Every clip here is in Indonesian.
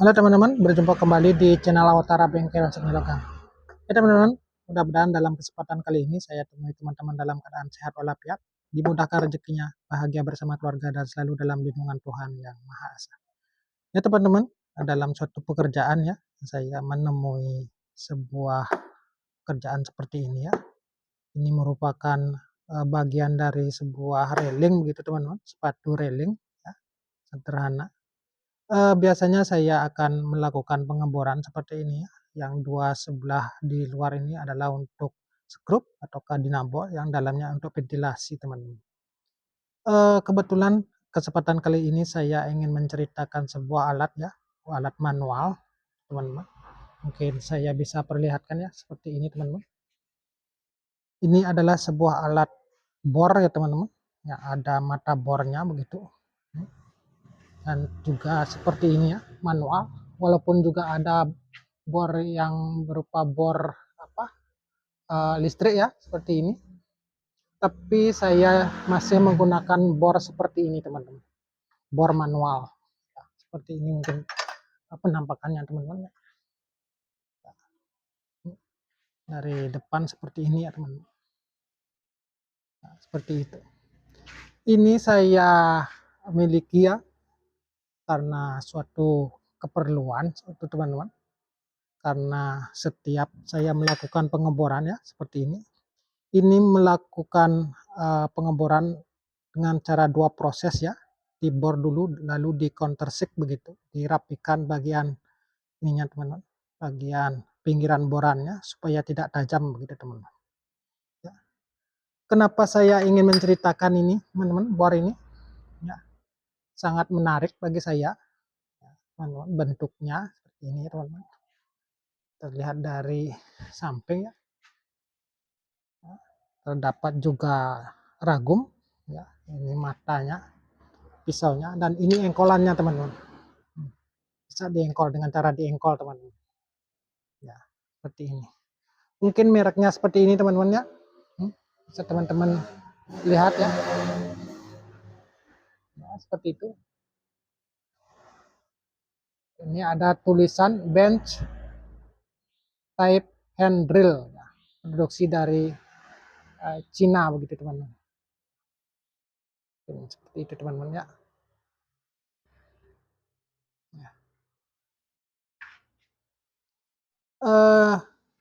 Halo teman-teman, berjumpa kembali di channel Awatara Bengkel Senoloka. Ya teman-teman, mudah-mudahan dalam kesempatan kali ini saya temui teman-teman dalam keadaan sehat walafiat, dimudahkan rezekinya, bahagia bersama keluarga dan selalu dalam lindungan Tuhan Yang Maha Esa. Ya teman-teman, dalam suatu pekerjaan ya, saya menemui sebuah pekerjaan seperti ini ya. Ini merupakan bagian dari sebuah railing begitu teman-teman, sepatu railing ya, sederhana. Biasanya saya akan melakukan pengeboran seperti ini ya, yang dua sebelah di luar ini adalah untuk skrup ataukah dinamo yang dalamnya untuk ventilasi teman-teman. Kebetulan kesempatan kali ini saya ingin menceritakan sebuah alat ya, alat manual teman-teman. Mungkin saya bisa perlihatkan ya seperti ini teman-teman. Ini adalah sebuah alat bor ya teman-teman. Ya, ada mata bornya begitu. Dan juga seperti ini ya, manual. Walaupun juga ada bor yang berupa bor listrik ya, seperti ini. Tapi saya masih menggunakan bor seperti ini teman-teman. Bor manual. Ya, seperti ini mungkin penampakannya teman-teman. Dari depan seperti ini ya teman-teman. Nah, seperti itu. Ini saya miliki ya karena suatu keperluan suatu teman-teman. Karena setiap saya melakukan pengeboran ya seperti ini melakukan pengeboran dengan cara dua proses ya, dibor dulu lalu di countersink begitu, dirapikan bagian ininya teman-teman, bagian pinggiran borannya supaya tidak tajam begitu teman-teman ya. Kenapa saya ingin menceritakan ini teman-teman, bor ini ya, sangat menarik bagi saya ya, teman-teman. Bentuknya seperti ini teman-teman, terlihat dari samping ya. Terdapat juga ragum ya, ini matanya, pisaunya, dan ini engkolannya teman-teman. Bisa diengkol dengan cara diengkol teman-teman ya, seperti ini. Mungkin mereknya seperti ini teman-teman ya. Bisa teman-teman lihat ya. Ya seperti itu. Ini ada tulisan bench type hand drill ya, produksi dari Cina begitu teman-teman. Seperti itu teman-teman ya.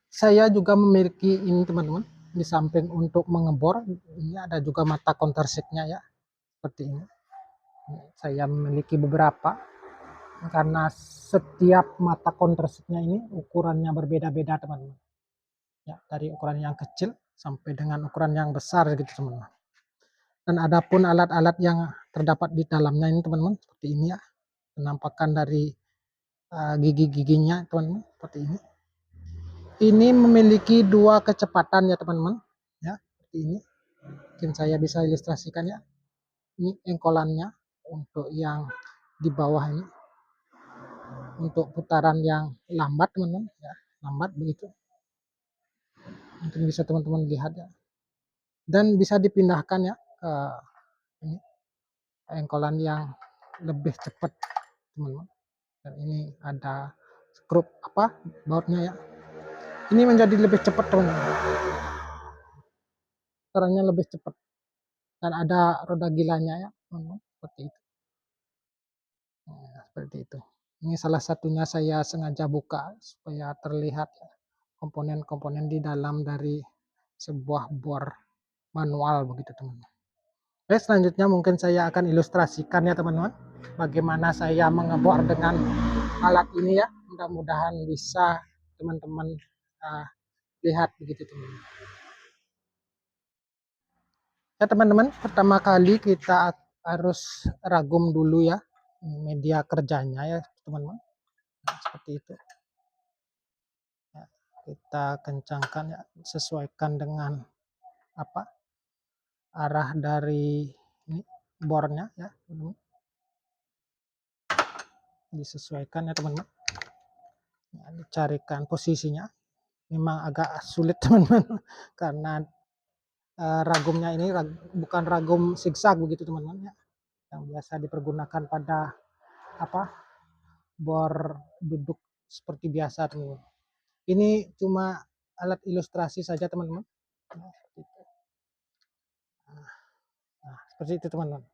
Saya juga memiliki ini teman-teman, di samping untuk mengebor ini ada juga mata countersiknya ya, seperti ini. Saya memiliki beberapa karena setiap mata countersiknya ini ukurannya berbeda-beda teman-teman ya, dari ukuran yang kecil sampai dengan ukuran yang besar gitu teman-teman. Dan adapun alat-alat yang terdapat di dalamnya ini teman-teman seperti ini ya, penampakan dari gigi-giginya teman-teman seperti ini. Ini memiliki dua kecepatan ya teman-teman ya, seperti ini. Mungkin saya bisa ilustrasikan ya. Ini engkolannya untuk yang di bawah ini, untuk putaran yang lambat teman-teman ya, lambat begitu. Mungkin bisa teman-teman lihat ya. Dan bisa dipindahkan ya ke ini, engkolan yang lebih cepat teman-teman. Dan ini ada skrup bautnya ya. Ini menjadi lebih cepat teman-teman. Putarannya lebih cepat. Dan ada roda gilanya ya teman-teman, seperti itu. Nah, seperti itu. Ini salah satunya saya sengaja buka supaya terlihat komponen-komponen di dalam dari sebuah bor manual begitu teman-teman. Oke, selanjutnya mungkin saya akan ilustrasikan ya teman-teman, bagaimana saya mengebor dengan alat ini ya. Mudah-mudahan bisa teman-teman lihat begitu teman-teman. Ya teman-teman, pertama kali kita harus ragum dulu ya media kerjanya ya teman-teman. Nah, seperti itu. Ya, kita kencangkan ya, sesuaikan dengan arah dari ini bornya ya teman-teman. Disesuaikan ya teman-teman. Ya, dicarikan posisinya. Memang agak sulit teman-teman karena ragumnya ini bukan ragum zigzag begitu teman-teman ya, yang biasa dipergunakan pada bor duduk seperti biasa teman-teman. Ini cuma alat ilustrasi saja teman-teman. Nah, seperti itu teman-teman.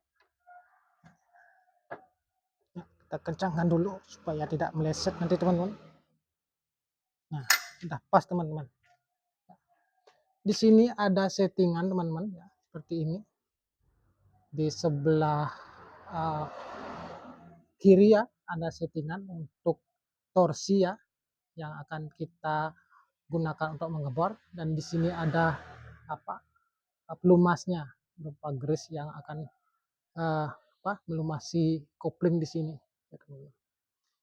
Nah, kita kencangkan dulu supaya tidak meleset nanti teman-teman. Nah, sudah pas teman-teman. Di sini ada settingan teman-teman ya, seperti ini. Di sebelah kiri ya ada settingan untuk torsi ya yang akan kita gunakan untuk mengebor, dan di sini ada pelumasnya berupa grease yang akan melumasi kopling di sini.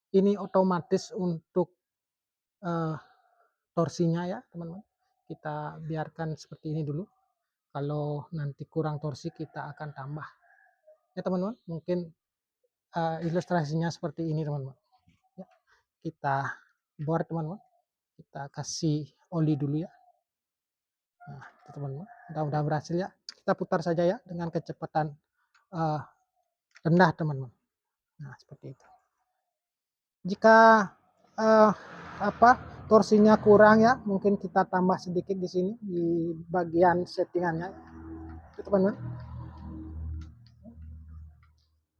Ini otomatis untuk torsinya ya teman-teman. Kita biarkan seperti ini dulu. Kalau nanti kurang torsi kita akan tambah. Ya teman-teman, mungkin ilustrasinya seperti ini teman-teman. Ya, kita bor teman-teman. Kita kasih oli dulu ya. Nah, teman-teman, mudah-mudahan berhasil ya. Kita putar saja ya dengan kecepatan rendah teman-teman. Nah, seperti itu. Jika torsinya kurang ya, mungkin kita tambah sedikit di sini di bagian settingannya. Itu teman-teman.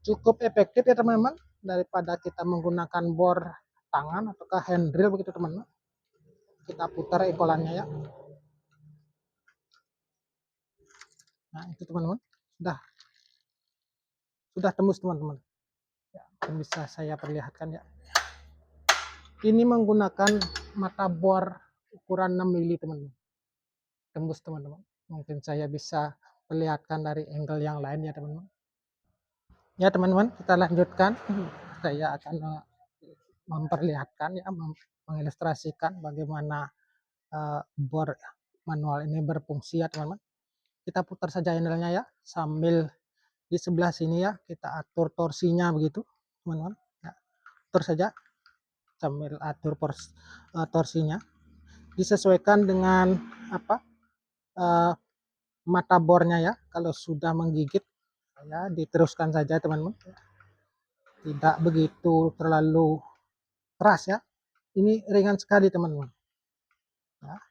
Cukup efektif ya teman-teman, daripada kita menggunakan bor tangan ataukah hand drill begitu teman-teman. Kita putar ekolannya ya. Nah, itu teman-teman. Sudah tembus teman-teman. Ya, bisa saya perlihatkan ya. Ini menggunakan mata bor ukuran 6 mili teman-teman. Tembus teman-teman. Mungkin saya bisa perlihatkan dari angle yang lain ya teman-teman. Ya teman-teman, kita lanjutkan. Saya akan memperlihatkan ya, mengilustrasikan bagaimana bor manual ini berfungsi ya teman-teman. Kita putar saja handle-nya ya, sambil di sebelah sini ya kita atur torsinya begitu teman-teman. Ya, atur saja sambil atur torsinya, disesuaikan dengan mata bornya ya. Kalau sudah menggigit ya diteruskan saja teman-teman, tidak begitu terlalu keras ya. Ini ringan sekali teman-teman ya,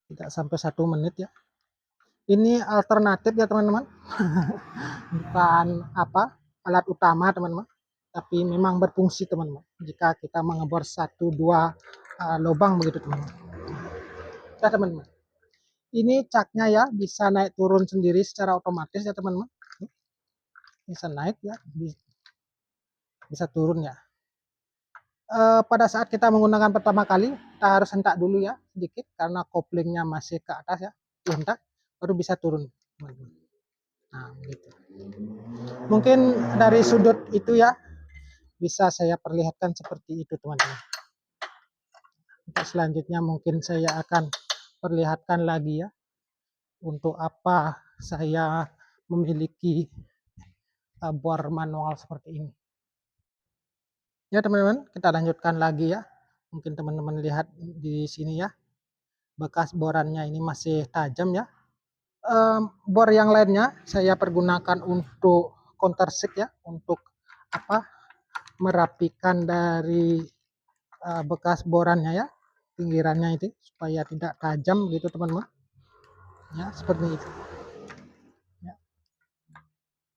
tidak sampai 1 menit ya. Ini alternatif ya teman-teman. Bukan alat utama teman-teman, tapi memang berfungsi teman-teman jika kita mengebor 1-2 lubang begitu teman-teman. Ya teman-teman, ini caknya ya bisa naik turun sendiri secara otomatis ya teman-teman. Bisa naik ya, bisa turun ya. Pada saat kita menggunakan pertama kali kita harus hentak dulu ya sedikit karena koplingnya masih ke atas ya, dihentak baru bisa turun teman-teman. Nah begitu. Mungkin dari sudut itu ya bisa saya perlihatkan seperti itu teman-teman. Untuk selanjutnya mungkin saya akan perlihatkan lagi ya untuk apa saya memiliki bor manual seperti ini. Ya teman-teman, kita lanjutkan lagi ya. Mungkin teman-teman lihat di sini ya, bekas borannya ini masih tajam ya. Bor yang lainnya saya pergunakan untuk countersink ya, untuk merapikan dari bekas borannya ya, pinggirannya itu supaya tidak tajam gitu teman-teman. Ya, seperti itu. Ya.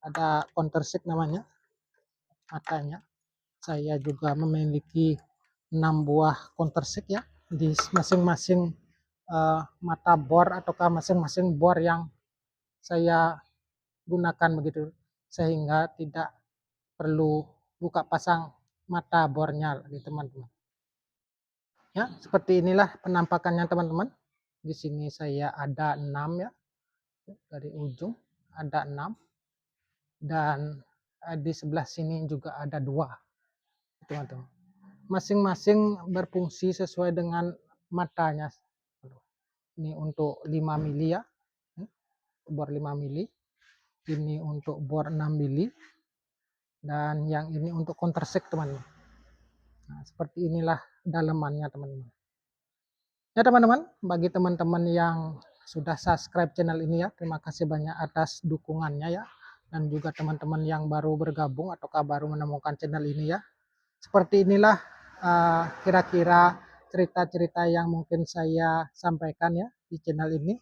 Ada countersink namanya, matanya. Saya juga memiliki 6 buah countersink ya di masing-masing mata bor ataukah masing-masing bor yang saya gunakan begitu, sehingga tidak perlu buka pasang mata bornya di teman-teman. Ya, seperti inilah penampakannya teman-teman. Di sini saya ada 6 ya, dari ujung ada 6, dan di sebelah sini juga ada 2 teman-teman. Masing-masing berfungsi sesuai dengan matanya. Ini untuk 5 mili ya, bor 5 mili. Ini untuk bor 6 mili. Dan yang ini untuk countersink teman-teman. Nah, seperti inilah dalemannya teman-teman. Ya teman-teman, bagi teman-teman yang sudah subscribe channel ini ya, terima kasih banyak atas dukungannya ya. Dan juga teman-teman yang baru bergabung ataukah baru menemukan channel ini ya, Seperti inilah kira-kira cerita-cerita yang mungkin saya sampaikan ya di channel ini.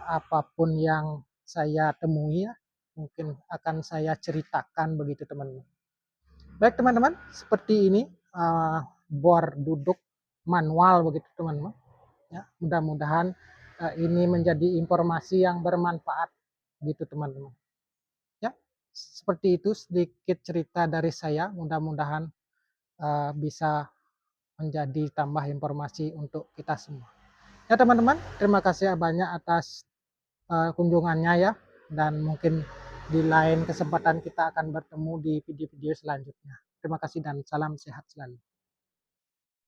Apapun yang saya temui ya, mungkin akan saya ceritakan begitu teman-teman. Baik teman-teman, seperti ini bor duduk manual begitu teman-teman. Ya, mudah-mudahan ini menjadi informasi yang bermanfaat gitu teman-teman. Ya, seperti itu sedikit cerita dari saya. Mudah-mudahan bisa menjadi tambah informasi untuk kita semua. Ya teman-teman, terima kasih banyak atas kunjungannya ya, dan mungkin di lain kesempatan kita akan bertemu di video-video selanjutnya. Terima kasih dan salam sehat selalu.